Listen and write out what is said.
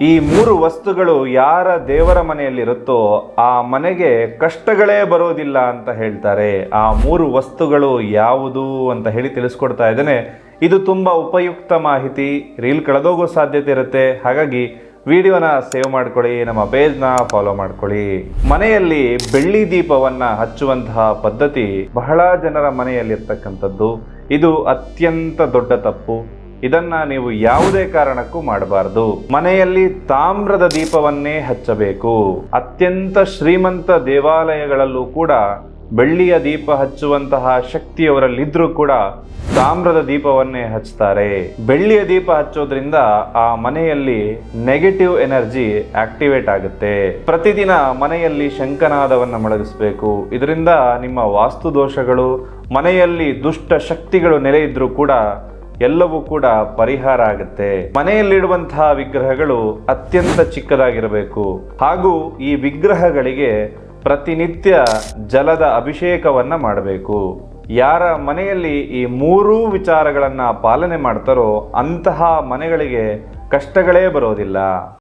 ಈ ಮೂರು ವಸ್ತುಗಳು ಯಾರ ದೇವರ ಮನೆಯಲ್ಲಿರುತ್ತೋ ಆ ಮನೆಗೆ ಕಷ್ಟಗಳೇ ಬರೋದಿಲ್ಲ ಅಂತ ಹೇಳ್ತಾರೆ. ಆ ಮೂರು ವಸ್ತುಗಳು ಯಾವುದು ಅಂತ ಹೇಳಿ ತಿಳಿಸ್ಕೊಡ್ತಾ ಇದ್ದೇನೆ. ಇದು ತುಂಬ ಉಪಯುಕ್ತ ಮಾಹಿತಿ, ರೀಲ್ ಕಳೆದೋಗೋ ಸಾಧ್ಯತೆ ಇರುತ್ತೆ. ಹಾಗಾಗಿ ವಿಡಿಯೋನ ಸೇವ್ ಮಾಡ್ಕೊಳ್ಳಿ, ನಮ್ಮ ಪೇಜ್ನ ಫಾಲೋ ಮಾಡ್ಕೊಳ್ಳಿ. ಮನೆಯಲ್ಲಿ ಬೆಳ್ಳಿ ದೀಪವನ್ನ ಹಚ್ಚುವಂತಹ ಪದ್ಧತಿ ಬಹಳ ಜನರ ಮನೆಯಲ್ಲಿರ್ತಕ್ಕಂಥದ್ದು. ಇದು ಅತ್ಯಂತ ದೊಡ್ಡ ತಪ್ಪು. ಇದನ್ನ ನೀವು ಯಾವುದೇ ಕಾರಣಕ್ಕೂ ಮಾಡಬಾರದು. ಮನೆಯಲ್ಲಿ ತಾಮ್ರದ ದೀಪವನ್ನೇ ಹಚ್ಚಬೇಕು. ಅತ್ಯಂತ ಶ್ರೀಮಂತ ದೇವಾಲಯಗಳಲ್ಲೂ ಕೂಡ ಬೆಳ್ಳಿಯ ದೀಪ ಹಚ್ಚುವಂತಹ ಶಕ್ತಿಯವರಲ್ಲಿದ್ರೂ ಕೂಡ ತಾಮ್ರದ ದೀಪವನ್ನೇ ಹಚ್ತಾರೆ. ಬೆಳ್ಳಿಯ ದೀಪ ಹಚ್ಚೋದ್ರಿಂದ ಆ ಮನೆಯಲ್ಲಿ ನೆಗೆಟಿವ್ ಎನರ್ಜಿ ಆಕ್ಟಿವೇಟ್ ಆಗುತ್ತೆ. ಪ್ರತಿದಿನ ಮನೆಯಲ್ಲಿ ಶಂಖನಾದವನ್ನು ಮೊಳಗಿಸಬೇಕು. ಇದರಿಂದ ನಿಮ್ಮ ವಾಸ್ತು ದೋಷಗಳು, ಮನೆಯಲ್ಲಿ ದುಷ್ಟ ಶಕ್ತಿಗಳು ನೆಲೆ ಇದ್ರೂ ಕೂಡ ಎಲ್ಲವೂ ಕೂಡ ಪರಿಹಾರ ಆಗುತ್ತೆ. ಮನೆಯಲ್ಲಿಡುವಂತಹ ವಿಗ್ರಹಗಳು ಅತ್ಯಂತ ಚಿಕ್ಕದಾಗಿರಬೇಕು. ಹಾಗೂ ಈ ವಿಗ್ರಹಗಳಿಗೆ ಪ್ರತಿನಿತ್ಯ ಜಲದ ಅಭಿಷೇಕವನ್ನ ಮಾಡಬೇಕು. ಯಾರ ಮನೆಯಲ್ಲಿ ಈ ಮೂರೂ ವಿಚಾರಗಳನ್ನ ಪಾಲನೆ ಮಾಡ್ತಾರೋ ಅಂತಹ ಮನೆಗಳಿಗೆ ಕಷ್ಟಗಳೇ ಬರೋದಿಲ್ಲ.